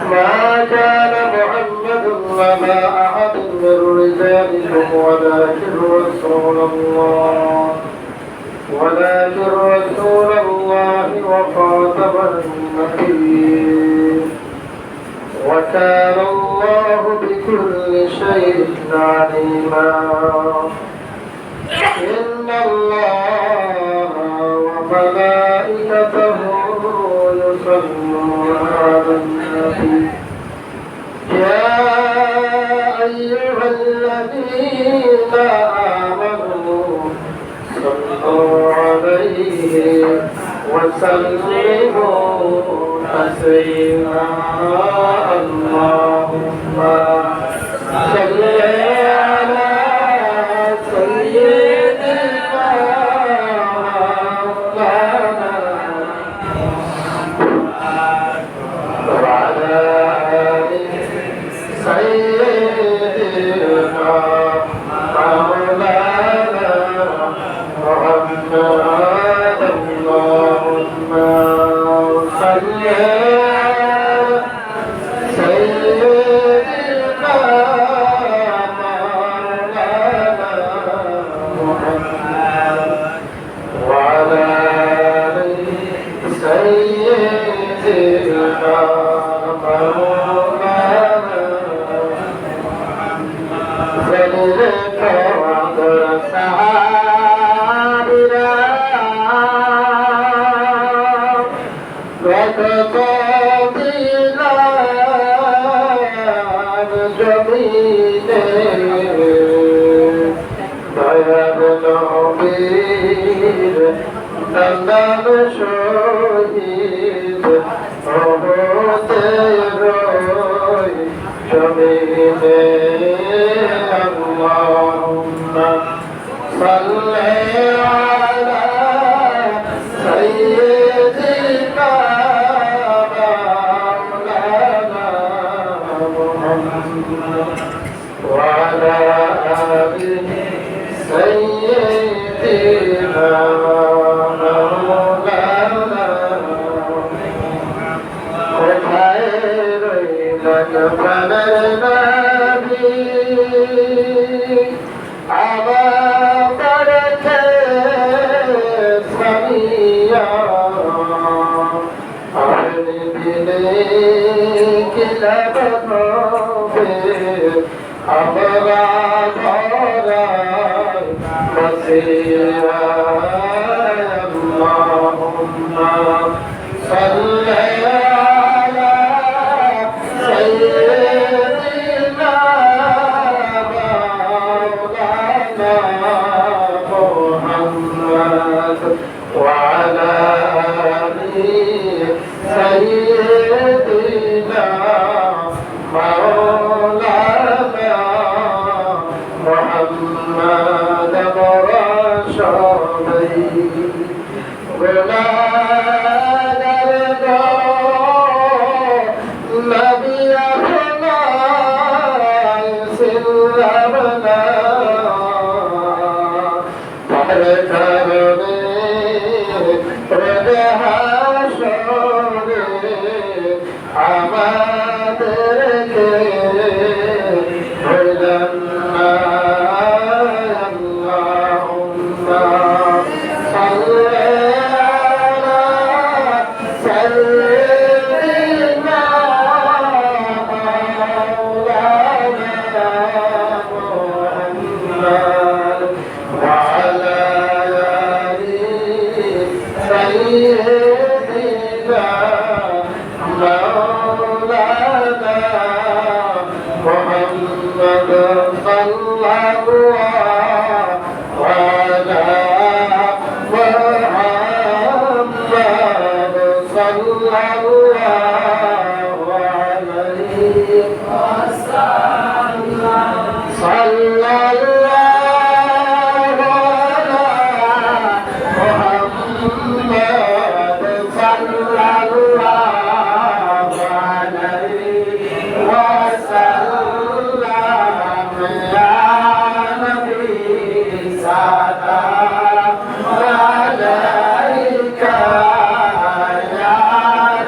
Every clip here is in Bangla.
ما كان محمد وما أحد من رجالكم ولكن رسول الله وخاتم النبيين وكان الله بكل شيء عليما إن الله وملائكته يصلون على النبي يا أيها الذين آمنوا صلوا عليه وسلموا تسليما اللهم صل على سيدنا وعلى آل سيدنا مولانا محمد اللهم صل على سيدنا مولانا محمد وعلى آل سيدنا مولانا ذلك وعد سعادنا وتقضينا بجميل بيان عبيد نندم شهيد عبود روي جميل اللهم صل على سيدنا مولانا محمد وعلى آله سيدنا مولانا وخير لك فلنبي على بركة سميا أهل بليك لبنوبي أمرا دورا مسيرا اللهم صل على سيدنا مولانا محمد وعلى آله سيدنا مولانا محمد ورسوله ولا نرضى نبينا سلمنا وحركنا ردها شوري عمادك ولنا اللهم صل على سيدنا مولانا محمد صلى الله على محمد صلى الله عليه وسلم صلى الله على محمد صلى الله عليه وسلم يا نبي سلام عليك يا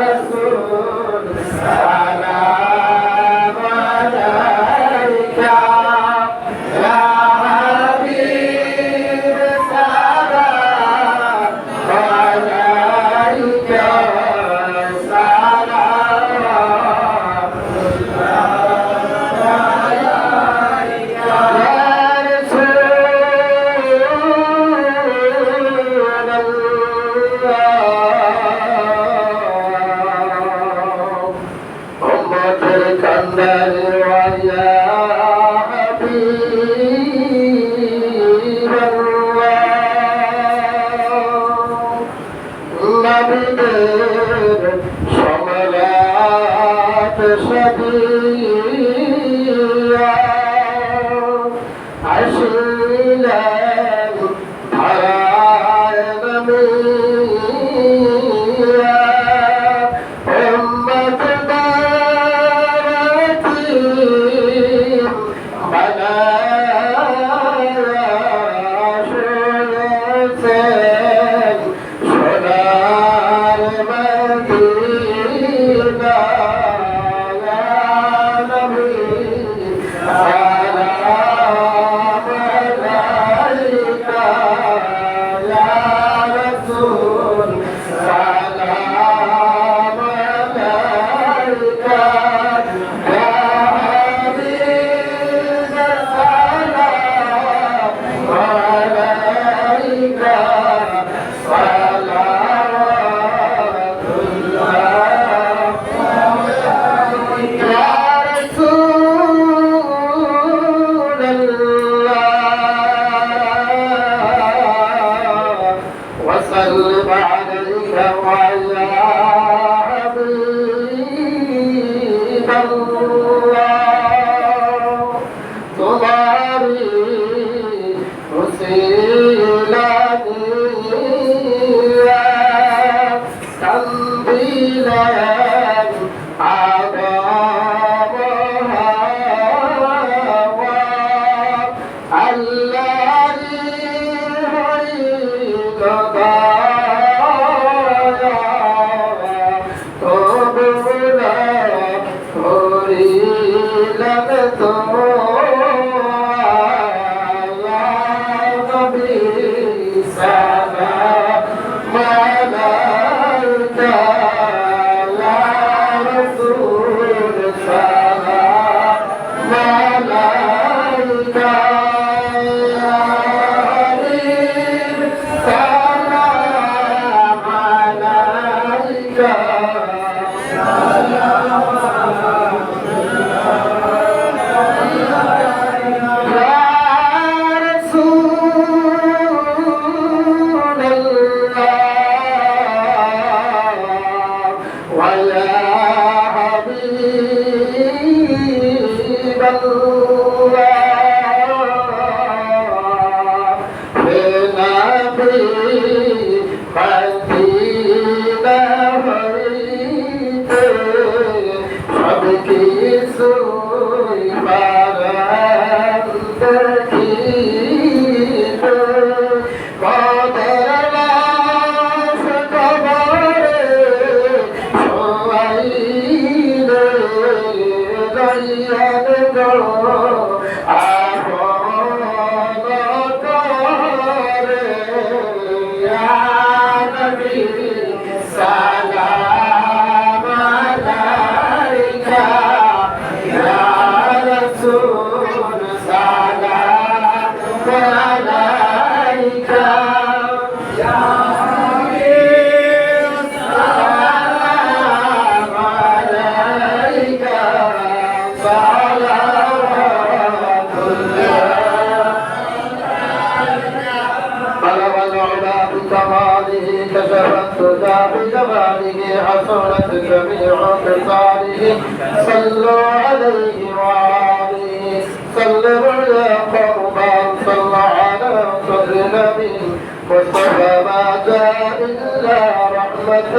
رسول سلام عليك يا حبيب سلام عليك كماله كشف الدجى بجماله حسنت جميع خصاله صلوا عليه وآله سلموا يا قربا صلى على صدر نبي مصطفى ما جاء إلا رحمة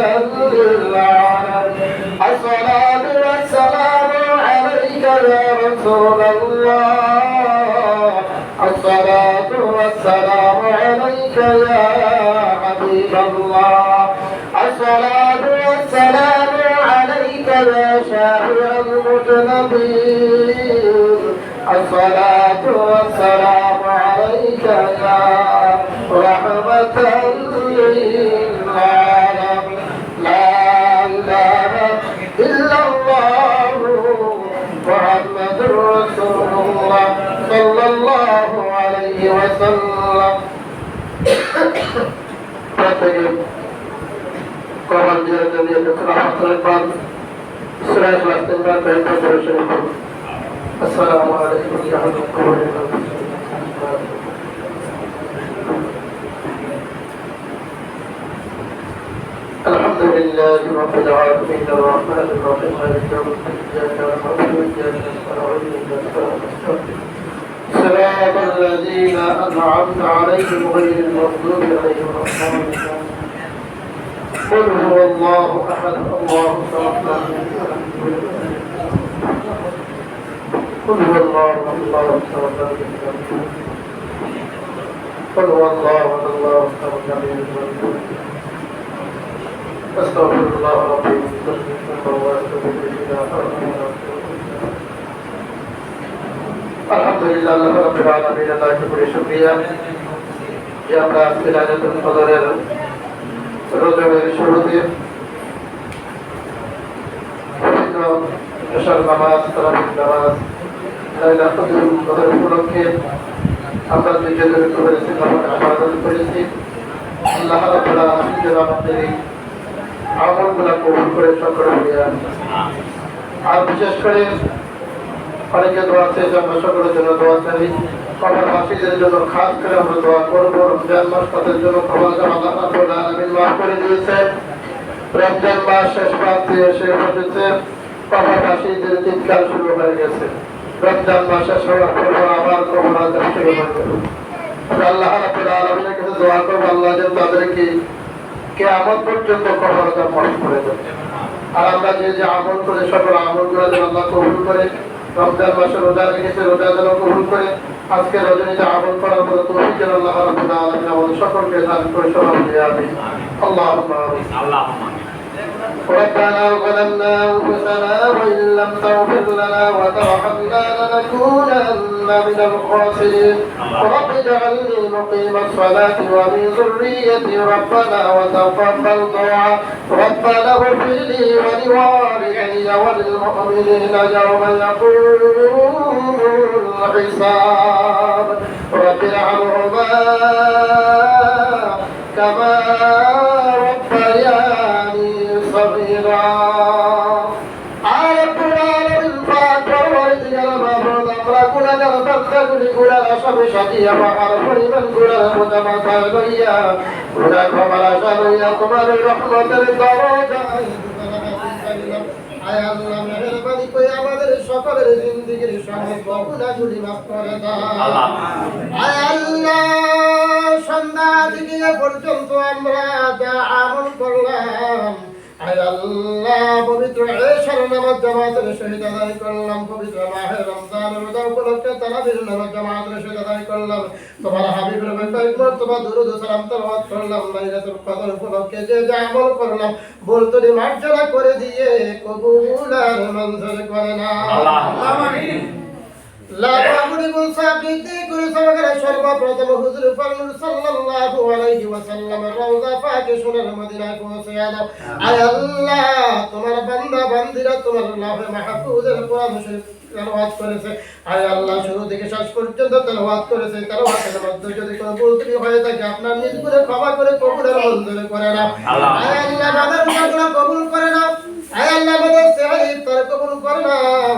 للعالمين الصلاة والسلام عليك يا رسول الله الصلاة والسلام عليك يا حبيب الله الصلاة والسلام عليك يا شافع المذنبين الصلاة والسلام عليك يا رحمة للعالمين لا إله إلا الله محمد رسول الله صلى الله عليه وسلم قال جل جلاله السلام عليكم يا أهل القبور الحمد لله رب العالمين الرحمن الرحيم مالك يوم الدين إياك نعبد وإياك نستعين صراط الذين أنعمت عليهم غير المغضوب عليهم ولا الضالين قل هو الله أحد الله الصمد قل هو الله الله الصمد قل هو الله الله الصمد أستغفر الله ربي الحمد لله رب العالمين الله كبير شكريا যে আমরা আজকে লাইলাতুল কদরের রজবের শুরুতে পবিত্র এশার নামাজ তারাবির নামাজ লাইলাতুল কদর উপলক্ষে আমরা নিজেদের করেছি ইবাদত করেছি আল্লাহ রাব্বুল আলামিন যেন আমাদের আমলগুলো কবুল করে সকলে আর বিশেষ করে অনেকে দোয়া চেয়েছে আমরা সকলের জন্য দোয়া চাই কবর মাসিদের জন্য খাস করে আমরা দোয়া করবো রমজান মাস তাদের জন্য ক্ষমা আল্লাহ রাব্বুল আলামিন মাফ করে দিয়েছে রমজান মাস শেষ প্রান্তে এসে বসেছে কবর মাসিদের চিৎকার শুরু হয়ে গেছে রমজান মাস শেষ হওয়ার পর আবার কবর আযাব শুরু হয়ে গেল আল্লাহ রাব্বুল আলামিনের কাছে দোয়া করবো আল্লাহ যেন তাদেরকে কিয়ামত পর্যন্ত কবর আযাব মাফ করে দেন আর আমরা যে যে আমল করে সকল আমলগুলো যেন আল্লাহ কবুল করে রমজান মাসে রোজা রেখেছে রোজা যেন কবুল করে আজকে রজনীতে আমল করার মতো তৌফিক যেন আল্লাহ রাব্বুল আলামিন আমাদের সকলকে দান করে সবাই আমিন আল্লাহুম্মা আমিন ربنا ظلمنا أنفسنا وإن لم تغفر لنا وترحمنا لنكونن من الخاسرين رب اجعلني مقيم الصلاة ومن ذريتي ربنا وتقبل دعاء ربنا اغفر لي ولوالدي وللمؤمنين يوم يقوم الحساب رب ارحمهما كما ربياني صغيرا على القرآن الفاتر ورزق المفروض أقرأ كل تفتكر كل أشب شقيا وحرف من كل متمثليا كل كمال شريا كمال الرحمة الدرجة আয় আল্লাহ মেহেরবানি করে আমাদের সকলের জিন্দেগির সমস্ত গুনাহগুলি মাফ করে দাও আয় আল্লাহ সন্ধ্যা থেকে পর্যন্ত আমরা যা আমল করলাম আয় আল্লাহ পবিত্র এশার নামাজ জামাতের সহিত আদায় করলাম পবিত্র মাহে রমজান রোজা উপলক্ষে তারাবির নামাজ জামাতের সহিত আদায় করলাম তোমার হাবিবের ব্যাপারে তোমার দুরূদ ও সালাম তেলাওয়াত করলাম লাইলাতুল কদর উপলক্ষে যে যা আমল করলাম বলতে মার্জনা করে দিয়ে কবুল আর মঞ্জুর করে না আল্লাহুম্মা আমিন লা তাবুরি মুসাফিতি করে সবারে সর্বপ্রথম হুজুর পাক সাল্লাল্লাহু আলাইহি ওয়াসাল্লাম রওজা পাকে সোনার মদিনায় পৌঁছে দাও আয় আল্লাহ তোমার বান্দা বান্দীরা তোমার লাহে মাহফুজের কোরআন শরীফ তেলাওয়াত করেছে আয় আল্লাহ শুরু থেকে শেষ পর্যন্ত তেলাওয়াত করেছে তেলাওয়াতের মধ্যে যদি কোনো ভুল ত্রুটি হয়ে থাকে আপনার নিজ করে ক্ষমা করে কবুলের মঞ্জুর করে নাও আয় আল্লাহ আমাদের গুনাহগুলো কবুল করে নাও আয় আল্লাহ আমাদের সেহরি ইফতার কবুল করে নাও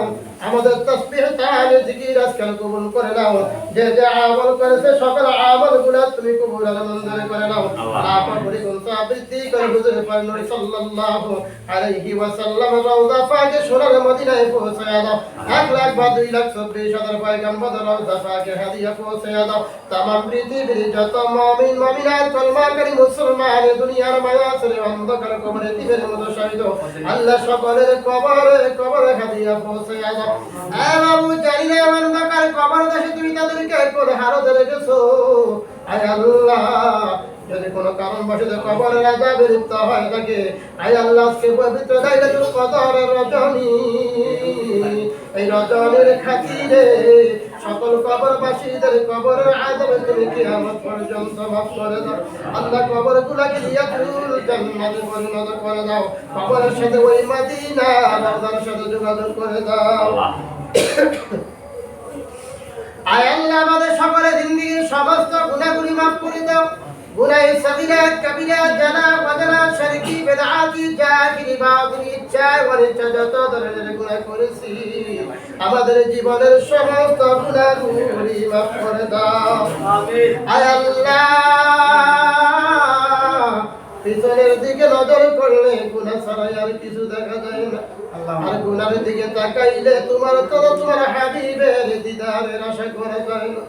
আমাদের তাসবিহ তাহলিল জিকির আজকাল কবুল করে নাও যে যে আমল করেছে সকল আমলগুলো তুমি কবুল আর মঞ্জুর করে নাও আল্লাহ পরিগুণ বৃদ্ধি করে হুজুর পাক নবী সাল্লাল্লাহু আলাইহি ওয়াসাল্লাম রওজা পাকে সোনার মদিনায় পৌঁছায়া দাও 1 লাখ বা 2 লাখ 24,000 পয়গম্বর রওজা পাকে হাদিয়া পৌঁছায়া দাও तमाम পৃথিবীর যত মুমিন মুমিনাত কলমাকারী মুসলমান দুনিয়ার মায়াসরে অন্ধকার কবরে দিবের মতো শহীদ আল্লাহ সকলের কবরে হাদিয়া পৌঁছায়া দাও এ বাবু জানি না অন্ধকার কবর দেশে তুমি তাদেরকে করে হারতে রেখেছো আয় আল্লাহ যদি কোনো কারণবশত কবরের আযাবে লিপ্ত হয় থাকে আয় আল্লাহ আজকে পবিত্র লাইলাতুল কদরের রজনী এই রজনীর খাতিরে সকল কবরবাসীদের কবরের আযাবে তুমি কিয়ামত পর্যন্ত মাফ করে দাও আল্লাহ কবরগুলোকে ইয়াতুল জান্নাতে পরিণত করে দাও কবরের সাথে ওই মদিনা রওজার সাথে যোগাযোগ করে দাও আয় আল্লাহ আমাদের সকলের জিন্দেগীর সমস্ত গুনাহগুলি মাফ করে দাও গুনাহ সগীরাত কবিরাত জানা ওয়াজানা শিরকি বিদআতি জাহিলি বাতিল ইচ্ছা অনিচ্ছা যত ধরনের গুনাহ করেছি আমাদের জীবনের সমস্ত গুনাহগুলি মাফ করে দাও আমিন আয় আল্লাহ পিছনের দিকে নজর করলে গুনাহ ছাড়া আর কিছু দেখা যায় না আর গুনাহের দিকে তাকাইলে তোমার হাবিবের দিদারের আশা করা যায় না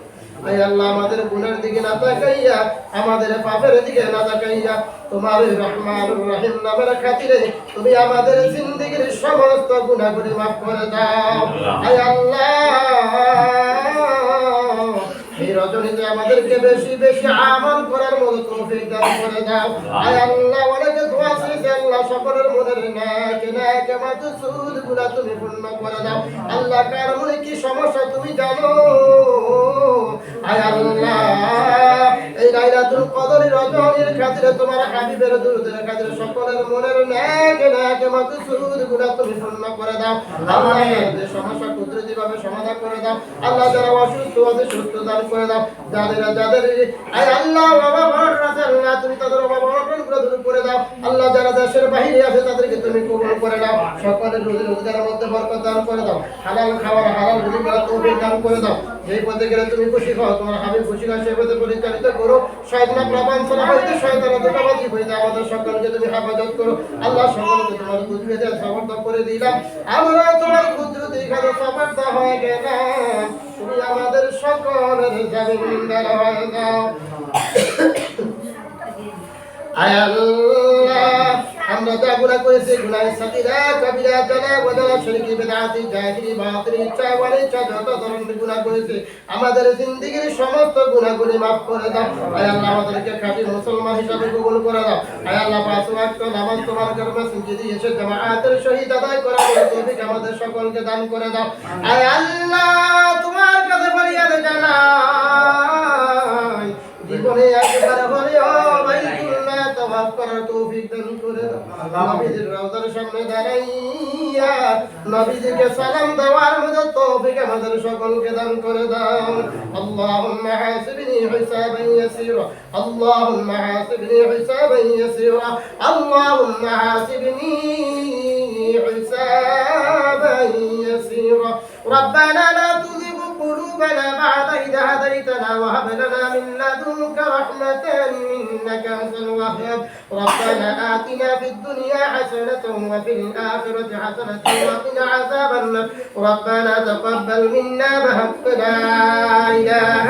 আয় আল্লাহ আমাদের গুনাহের দিকে না তাকাইয়া আমাদের পাপের দিকে না তাকাইয়া তোমার রহমানুর রহিম নামের খাতিরে তুমি আমাদের জিন্দেগীর সমস্ত গুনাহগুলি মাফ করে দাও আয় আল্লাহ এই রজনীতে আমাদেরকে বেশি বেশি আমল করার মতো তৌফিক দান করে দাও আয় আল্লাহ অনেকে দোয়া করেছে আল্লাহ সকলের মনের নেক মাকসুদগুলো তুমি পূর্ণ করে দাও আল্লাহ কার মনে কি সমস্যা তুমি জানো আয় আল্লাহ এই লাইলাতুল কদরের রজনীর খাতিরে তোমার হাবিবের দুরুদের খাতিরে সকলের মনের নেক মাকসুদগুলো তুমি পূর্ণ করে দাও আল্লাহ এই সমস্যা কুদরতিভাবে সমাধান করে দাও আল্লাহ যারা অসুস্থ আছে সুস্থ দান করে দাও যাদের আয় আল্লাহ বাবা বড় রাসূলুল্লাহ তুমি তাদের বাবা বড়গুলো দূর করে দাও আল্লাহ যারা দেশের বাইরে আছে তাদেরকে তুমি কবুল করে নাও সকলের রোজী রোজগারের মধ্যে বরকত দান করে দাও হালাল খাবার হালাল রুজি করার তৌফিক দান করে দাও যেই পথে গেলে তুমি খুশি হও তোমার হাবিব খুশি হয় সেই পথে পরিচালিত করো শয়তান প্রবঞ্চনা হইতে শয়তানের ধোঁকাবাজি হইতে আমাদের সকলকে তুমি হেফাজত করো আল্লাহ সকলকে তোমার কুদরতে সমর্থ করে দিলাম আমরা তোমার কুদরতে এখানে সমর্থ হয়ে গেলাম তুমি আমাদের সকলের জামিনদার হয়ে যাও আয় আল্লাহ আমরা যা গুনাহ করেছি গুনাহ সগীরা কবিরা জানা ওয়াজানা শিরকি বিদআতি জাহিলি বাতিল ইচ্ছা অনিচ্ছা যত ধরনের গুনাহ করেছি আমাদের জিন্দেগীর সমস্ত গুনাহগুলি মাফ করে দাও আয় আল্লাহ আমাদেরকে খাঁটি মুসলমান হিসেবে কবুল করে দাও আয় আল্লাহ পাঁচ ওয়াক্ত নামাজ তোমার ঘরে সিজদে এসে জামাআতের সহিত আদায় করার তৌফিক আমাদের সকলকে দান করে দাও আয় আল্লাহ তোমার কাছে ফরিয়াদ জানাই জীবনে একবার হলেও বাইতুল্লাহ তাওয়াফ করার তৌফিক দান করে দাও নবীজির রওজার সামনে দাঁড়াইয়া নবীজিকে সালাম দেওয়ার মতো তৌফিক আমাদের সকলকে দান করে দাও আল্লাহুম্মা হাসিবনি হিসাবান ইয়াসীরা আল্লাহুম্মা হাসিবনি হিসাবান ইয়াসীরা আল্লাহুম্মা হাসিবনি হিসাবান ইয়াসীরা ربنا لا تزغ قلوبنا بعد إذ هديتنا وهب لنا من لدنك رحمة إنك أنت الوهاب ربنا آتنا في الدنيا حسنة وفي الآخرة حسنة وقنا عذاب النار ربنا تقبل منا بحق لا إله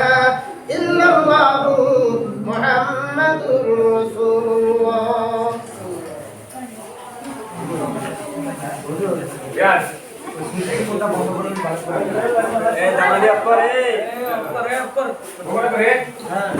إلا الله محمد رسول الله Yes. জানালি আপরে হ্যাঁ